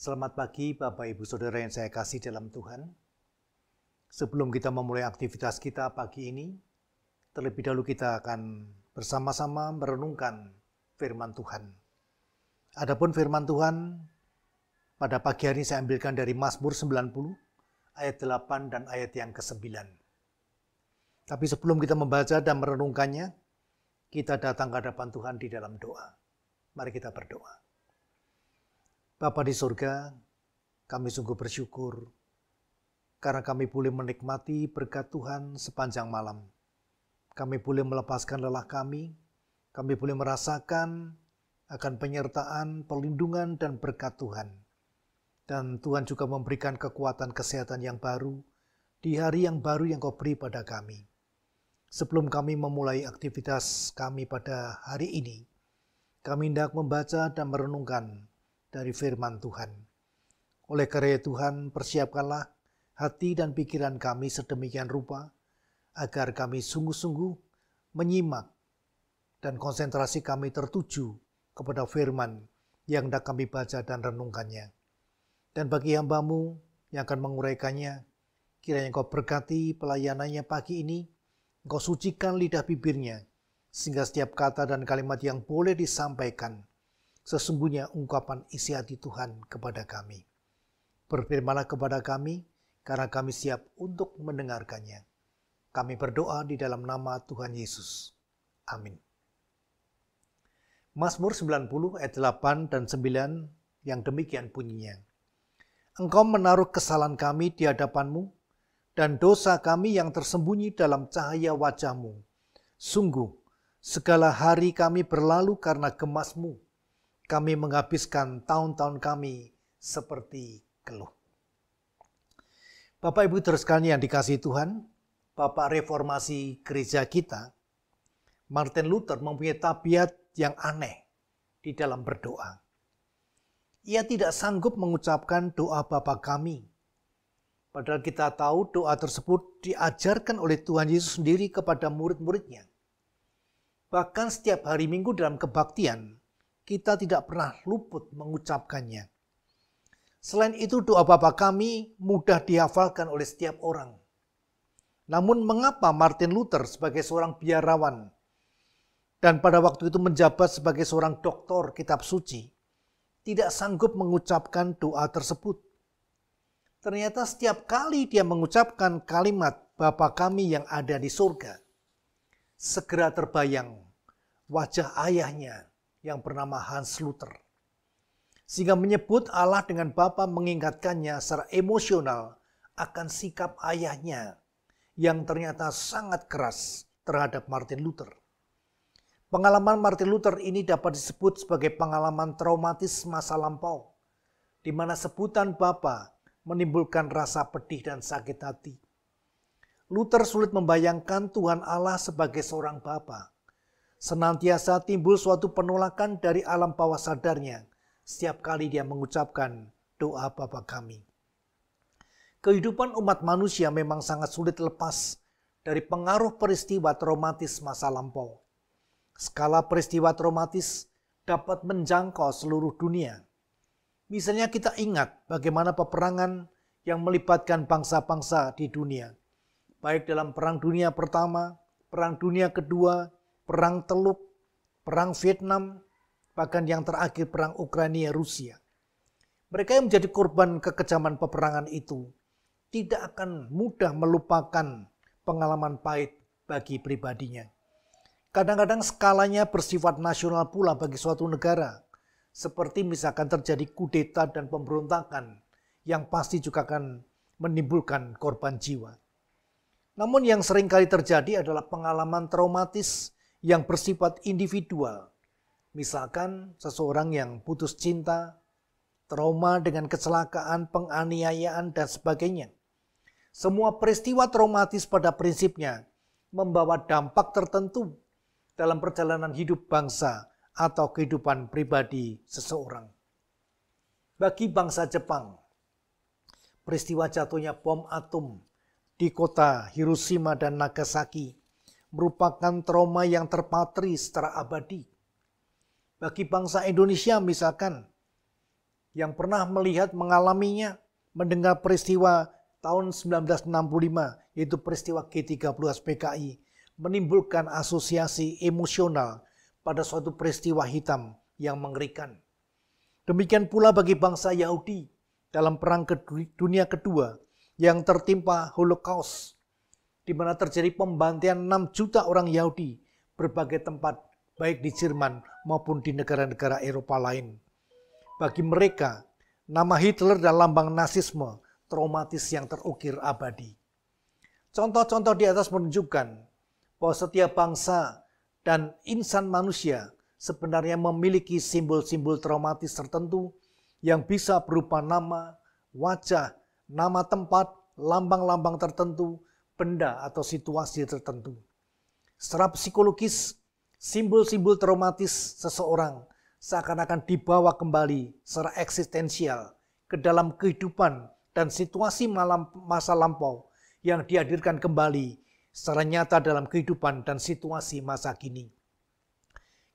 Selamat pagi Bapak Ibu Saudara yang saya kasih dalam Tuhan. Sebelum kita memulai aktivitas kita pagi ini, terlebih dahulu kita akan bersama-sama merenungkan firman Tuhan. Adapun firman Tuhan pada pagi hari ini saya ambilkan dari Mazmur 90 ayat 8 dan ayat yang ke-9. Tapi sebelum kita membaca dan merenungkannya, kita datang ke hadapan Tuhan di dalam doa. Mari kita berdoa. Bapa di surga, kami sungguh bersyukur karena kami boleh menikmati berkat Tuhan sepanjang malam. Kami boleh melepaskan lelah kami boleh merasakan akan penyertaan, perlindungan, dan berkat Tuhan. Dan Tuhan juga memberikan kekuatan kesehatan yang baru di hari yang baru yang Kau beri pada kami. Sebelum kami memulai aktivitas kami pada hari ini, kami hendak membaca dan merenungkan dari firman Tuhan. Oleh karena Tuhan, persiapkanlah hati dan pikiran kami sedemikian rupa, agar kami sungguh-sungguh menyimak dan konsentrasi kami tertuju kepada firman yang hendak kami baca dan renungkannya. Dan bagi hamba-Mu yang akan menguraikannya, kiranya Engkau berkati pelayanannya pagi ini, Engkau sucikan lidah bibirnya, sehingga setiap kata dan kalimat yang boleh disampaikan sesungguhnya ungkapan isi hati Tuhan kepada kami. Berfirmanlah kepada kami, karena kami siap untuk mendengarkannya. Kami berdoa di dalam nama Tuhan Yesus. Amin. Mazmur 90 ayat 8 dan 9 yang demikian bunyinya. Engkau menaruh kesalahan kami di hadapan-Mu, dan dosa kami yang tersembunyi dalam cahaya wajah-Mu. Sungguh, segala hari kami berlalu karena gemas-Mu. Kami menghabiskan tahun-tahun kami seperti keluh. Bapak Ibu sekalian yang dikasihi Tuhan, Bapak Reformasi gereja kita, Martin Luther mempunyai tabiat yang aneh di dalam berdoa. Ia tidak sanggup mengucapkan doa Bapa kami. Padahal kita tahu doa tersebut diajarkan oleh Tuhan Yesus sendiri kepada murid-muridnya. Bahkan setiap hari Minggu dalam kebaktian, kita tidak pernah luput mengucapkannya. Selain itu, doa Bapa kami mudah dihafalkan oleh setiap orang. Namun mengapa Martin Luther sebagai seorang biarawan dan pada waktu itu menjabat sebagai seorang doktor kitab suci tidak sanggup mengucapkan doa tersebut? Ternyata setiap kali dia mengucapkan kalimat Bapa kami yang ada di surga, segera terbayang wajah ayahnya yang bernama Hans Luther. Sehingga menyebut Allah dengan Bapa mengingatkannya secara emosional akan sikap ayahnya yang ternyata sangat keras terhadap Martin Luther. Pengalaman Martin Luther ini dapat disebut sebagai pengalaman traumatis masa lampau, di mana sebutan Bapa menimbulkan rasa pedih dan sakit hati. Luther sulit membayangkan Tuhan Allah sebagai seorang Bapa. Senantiasa timbul suatu penolakan dari alam bawah sadarnya setiap kali dia mengucapkan doa Bapa kami. Kehidupan umat manusia memang sangat sulit lepas dari pengaruh peristiwa traumatis masa lampau. Skala peristiwa traumatis dapat menjangkau seluruh dunia. Misalnya kita ingat bagaimana peperangan yang melibatkan bangsa-bangsa di dunia, baik dalam Perang Dunia Pertama, Perang Dunia Kedua, Perang Teluk, Perang Vietnam, bahkan yang terakhir Perang Ukraina-Rusia. Mereka yang menjadi korban kekejaman peperangan itu tidak akan mudah melupakan pengalaman pahit bagi pribadinya. Kadang-kadang skalanya bersifat nasional pula bagi suatu negara, seperti misalkan terjadi kudeta dan pemberontakan yang pasti juga akan menimbulkan korban jiwa. Namun yang sering kali terjadi adalah pengalaman traumatis yang bersifat individual. Misalkan seseorang yang putus cinta, trauma dengan kecelakaan, penganiayaan, dan sebagainya. Semua peristiwa traumatis pada prinsipnya membawa dampak tertentu dalam perjalanan hidup bangsa atau kehidupan pribadi seseorang. Bagi bangsa Jepang, peristiwa jatuhnya bom atom di kota Hiroshima dan Nagasaki merupakan trauma yang terpatri secara abadi. Bagi bangsa Indonesia misalkan, yang pernah melihat, mengalaminya, mendengar peristiwa tahun 1965, yaitu peristiwa G30 PKI, menimbulkan asosiasi emosional pada suatu peristiwa hitam yang mengerikan. Demikian pula bagi bangsa Yahudi dalam Perang Dunia Kedua yang tertimpa Holocaust, di mana terjadi pembantaian 6 juta orang Yahudi berbagai tempat, baik di Jerman maupun di negara-negara Eropa lain. Bagi mereka, nama Hitler dan lambang nasisme traumatis yang terukir abadi. Contoh-contoh di atas menunjukkan bahwa setiap bangsa dan insan manusia sebenarnya memiliki simbol-simbol traumatis tertentu yang bisa berupa nama, wajah, nama tempat, lambang-lambang tertentu, benda atau situasi tertentu. Secara psikologis, simbol-simbol traumatis seseorang seakan-akan dibawa kembali secara eksistensial ke dalam kehidupan dan situasi masa lampau yang dihadirkan kembali secara nyata dalam kehidupan dan situasi masa kini.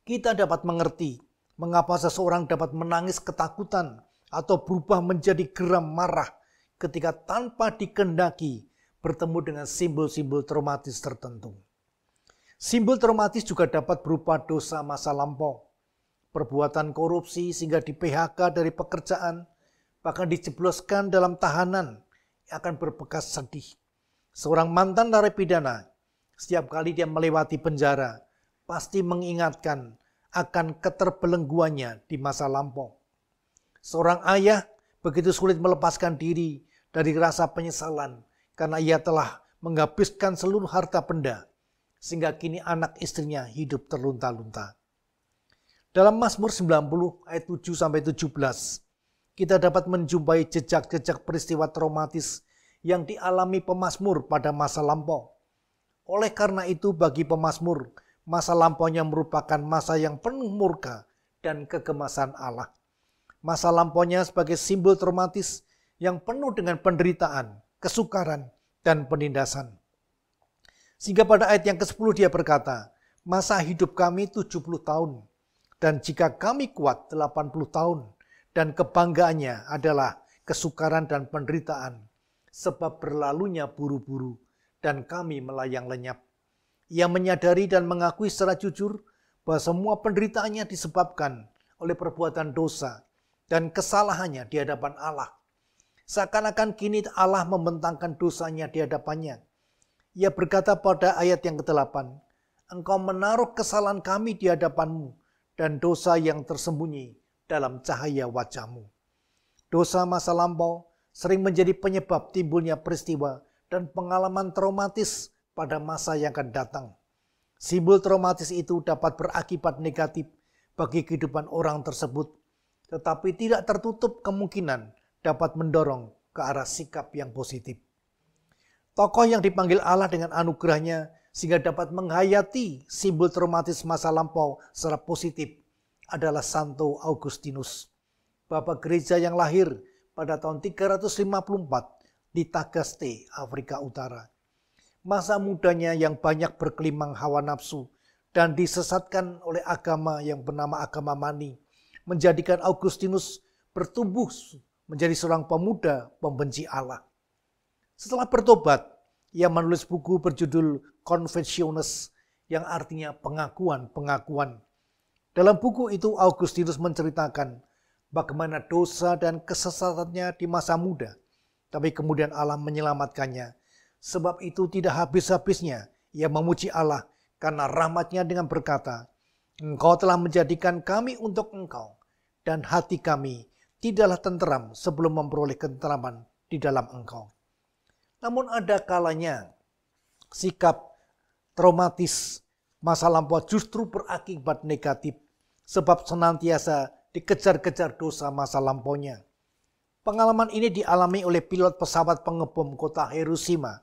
Kita dapat mengerti mengapa seseorang dapat menangis ketakutan atau berubah menjadi geram marah ketika tanpa dikehendaki bertemu dengan simbol-simbol traumatis tertentu. Simbol traumatis juga dapat berupa dosa masa lampau, perbuatan korupsi sehingga di PHK dari pekerjaan, bahkan dijebloskan dalam tahanan yang akan berbekas sedih. Seorang mantan narapidana, setiap kali dia melewati penjara, pasti mengingatkan akan keterbelengguannya di masa lampau. Seorang ayah begitu sulit melepaskan diri dari rasa penyesalan karena ia telah menghabiskan seluruh harta benda, sehingga kini anak istrinya hidup terlunta-lunta. Dalam Mazmur 90 ayat 7-17, kita dapat menjumpai jejak-jejak peristiwa traumatis yang dialami pemazmur pada masa lampau. Oleh karena itu bagi pemazmur, masa lampaunya merupakan masa yang penuh murka dan kegemasan Allah. Masa lampaunya sebagai simbol traumatis yang penuh dengan penderitaan, kesukaran, dan penindasan. Sehingga pada ayat yang ke-10 dia berkata, masa hidup kami 70 tahun, dan jika kami kuat 80 tahun, dan kebanggaannya adalah kesukaran dan penderitaan, sebab berlalunya buru-buru, dan kami melayang lenyap. Ia menyadari dan mengakui secara jujur bahwa semua penderitaannya disebabkan oleh perbuatan dosa dan kesalahannya di hadapan Allah. Seakan-akan kini Allah membentangkan dosanya di hadapannya. Ia berkata pada ayat yang ke-8, Engkau menaruh kesalahan kami di hadapanmu dan dosa yang tersembunyi dalam cahaya wajahmu. Dosa masa lampau sering menjadi penyebab timbulnya peristiwa dan pengalaman traumatis pada masa yang akan datang. Simbol traumatis itu dapat berakibat negatif bagi kehidupan orang tersebut, tetapi tidak tertutup kemungkinan dapat mendorong ke arah sikap yang positif. Tokoh yang dipanggil Allah dengan anugerahnya sehingga dapat menghayati simbol traumatis masa lampau secara positif adalah Santo Augustinus, Bapak Gereja yang lahir pada tahun 354 di Tagaste, Afrika Utara. Masa mudanya yang banyak berkelimang hawa nafsu dan disesatkan oleh agama yang bernama agama Mani menjadikan Augustinus bertumbuh menjadi seorang pemuda pembenci Allah. Setelah bertobat, ia menulis buku berjudul Confessiones yang artinya pengakuan-pengakuan. Dalam buku itu Augustinus menceritakan bagaimana dosa dan kesesatannya di masa muda, tapi kemudian Allah menyelamatkannya. Sebab itu tidak habis-habisnya ia memuji Allah karena rahmat-Nya dengan berkata, Engkau telah menjadikan kami untuk Engkau, dan hati kami tidaklah tenteram sebelum memperoleh ketenteraman di dalam Engkau. Namun ada kalanya sikap traumatis masa lampau justru berakibat negatif sebab senantiasa dikejar-kejar dosa masa lampaunya. Pengalaman ini dialami oleh pilot pesawat pengebom kota Hiroshima,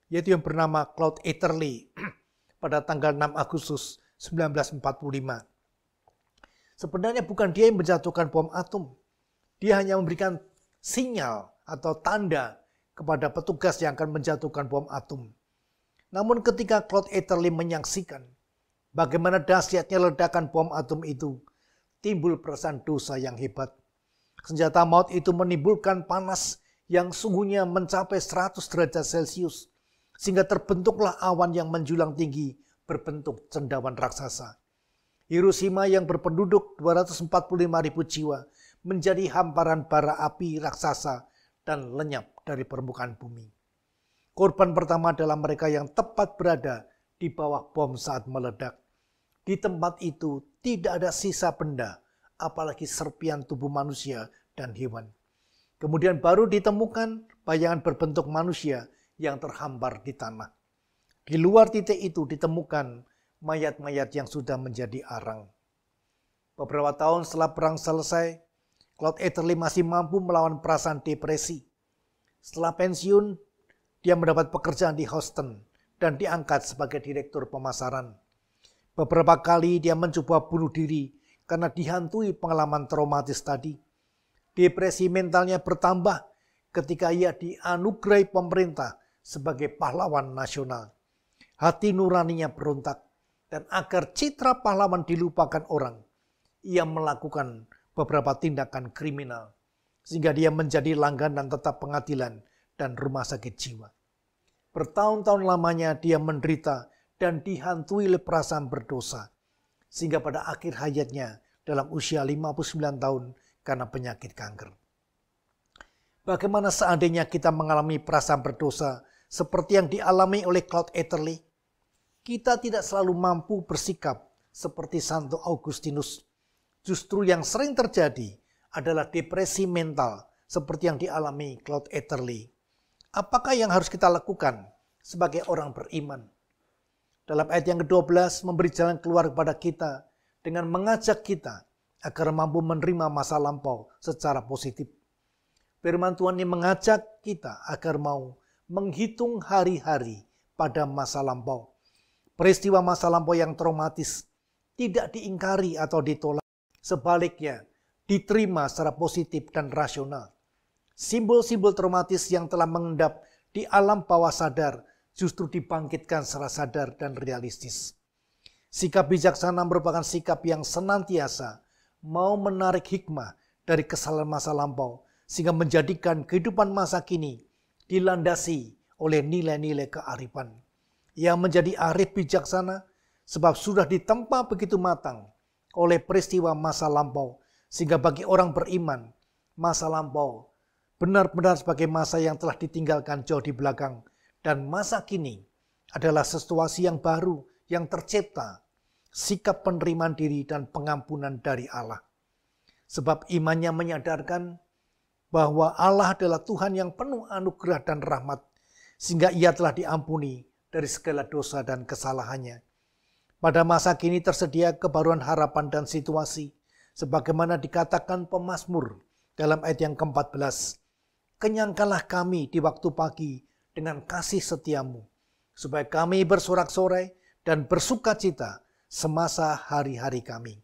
yaitu yang bernama Claude Ederle pada tanggal 6 Agustus 1945. Sebenarnya bukan dia yang menjatuhkan bom atom. Dia hanya memberikan sinyal atau tanda kepada petugas yang akan menjatuhkan bom atom. Namun ketika Claude Ederle menyaksikan bagaimana dahsyatnya ledakan bom atom itu, timbul perasaan dosa yang hebat. Senjata maut itu menimbulkan panas yang suhunya mencapai 100 derajat Celcius, sehingga terbentuklah awan yang menjulang tinggi berbentuk cendawan raksasa. Hiroshima yang berpenduduk 245.000 jiwa menjadi hamparan bara api raksasa dan lenyap dari permukaan bumi. Korban pertama adalah mereka yang tepat berada di bawah bom saat meledak. Di tempat itu tidak ada sisa benda, apalagi serpian tubuh manusia dan hewan. Kemudian baru ditemukan bayangan berbentuk manusia yang terhampar di tanah. Di luar titik itu ditemukan mayat-mayat yang sudah menjadi arang. Beberapa tahun setelah perang selesai, Claude Ederle masih mampu melawan perasaan depresi. Setelah pensiun, dia mendapat pekerjaan di Houston dan diangkat sebagai direktur pemasaran. Beberapa kali dia mencoba bunuh diri karena dihantui pengalaman traumatis tadi. Depresi mentalnya bertambah ketika ia dianugerahi pemerintah sebagai pahlawan nasional. Hati nuraninya berontak, dan agar citra pahlawan dilupakan orang, ia melakukan beberapa tindakan kriminal, sehingga dia menjadi langganan tetap pengadilan dan rumah sakit jiwa. Bertahun-tahun lamanya dia menderita dan dihantui oleh perasaan berdosa, sehingga pada akhir hayatnya dalam usia 59 tahun karena penyakit kanker. Bagaimana seandainya kita mengalami perasaan berdosa seperti yang dialami oleh Claude Ederle? Kita tidak selalu mampu bersikap seperti Santo Augustinus. Justru yang sering terjadi adalah depresi mental seperti yang dialami Claude Ederle. Apakah yang harus kita lakukan sebagai orang beriman? Dalam ayat yang ke-12 memberi jalan keluar kepada kita dengan mengajak kita agar mampu menerima masa lampau secara positif. Firman Tuhan ini mengajak kita agar mau menghitung hari-hari pada masa lampau. Peristiwa masa lampau yang traumatis tidak diingkari atau ditolak. Sebaliknya, diterima secara positif dan rasional. Simbol-simbol traumatis yang telah mengendap di alam bawah sadar justru dibangkitkan secara sadar dan realistis. Sikap bijaksana merupakan sikap yang senantiasa mau menarik hikmah dari kesalahan masa lampau, sehingga menjadikan kehidupan masa kini dilandasi oleh nilai-nilai kearifan. Yang menjadi arif bijaksana sebab sudah ditempa begitu matang oleh peristiwa masa lampau, sehingga bagi orang beriman, masa lampau benar-benar sebagai masa yang telah ditinggalkan jauh di belakang, dan masa kini adalah situasi yang baru yang tercipta, sikap penerimaan diri dan pengampunan dari Allah. Sebab imannya menyadarkan bahwa Allah adalah Tuhan yang penuh anugerah dan rahmat, sehingga ia telah diampuni dari segala dosa dan kesalahannya. Pada masa kini tersedia kebaruan harapan dan situasi, sebagaimana dikatakan pemazmur dalam ayat yang ke-14. Kenyangkanlah kami di waktu pagi dengan kasih setiamu, supaya kami bersorak-sorai dan bersuka cita semasa hari-hari kami.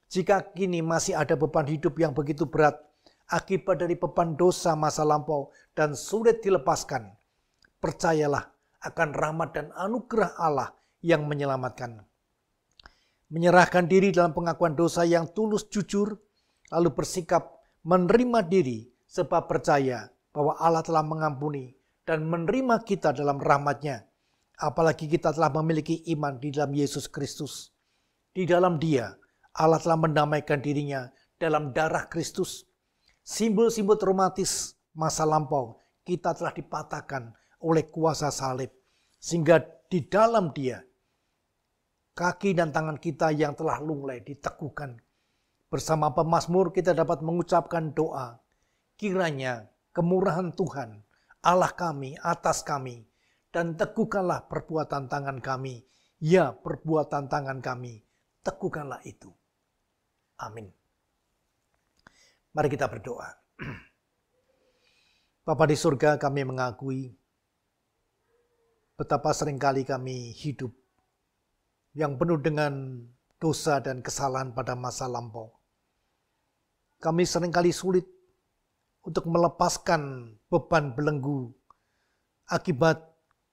Jika kini masih ada beban hidup yang begitu berat, akibat dari beban dosa masa lampau dan sulit dilepaskan, percayalah akan rahmat dan anugerah Allah yang menyelamatkan. Menyerahkan diri dalam pengakuan dosa yang tulus jujur, lalu bersikap menerima diri sebab percaya bahwa Allah telah mengampuni dan menerima kita dalam rahmat-Nya. Apalagi kita telah memiliki iman di dalam Yesus Kristus. Di dalam Dia, Allah telah mendamaikan dirinya dalam darah Kristus. Simbol-simbol traumatis masa lampau kita telah dipatahkan oleh kuasa salib, sehingga di dalam Dia kaki dan tangan kita yang telah lunglai diteguhkan. Bersama pemazmur kita dapat mengucapkan doa, kiranya kemurahan Tuhan Allah kami atas kami, dan teguhkanlah perbuatan tangan kami, ya perbuatan tangan kami, teguhkanlah itu. Amin. Mari kita berdoa. Bapa di surga, kami mengakui betapa seringkali kami hidup yang penuh dengan dosa dan kesalahan pada masa lampau. Kami seringkali sulit untuk melepaskan beban belenggu. Akibat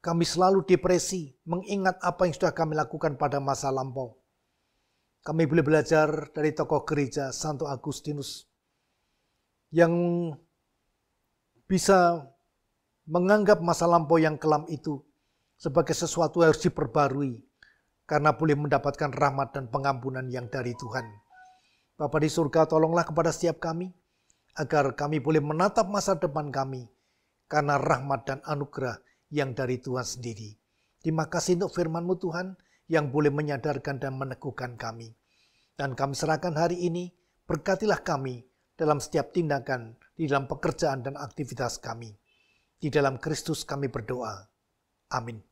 kami selalu depresi mengingat apa yang sudah kami lakukan pada masa lampau. Kami boleh belajar dari tokoh gereja Santo Agustinus. yang bisa menganggap masa lampau yang kelam itu sebagai sesuatu yang harus diperbarui karena boleh mendapatkan rahmat dan pengampunan yang dari Tuhan. Bapa di surga, tolonglah kepada setiap kami agar kami boleh menatap masa depan kami karena rahmat dan anugerah yang dari Tuhan sendiri. Terima kasih untuk firman-Mu Tuhan yang boleh menyadarkan dan meneguhkan kami. Dan kami serahkan hari ini, berkatilah kami dalam setiap tindakan, di dalam pekerjaan dan aktivitas kami. Di dalam Kristus kami berdoa. Amin.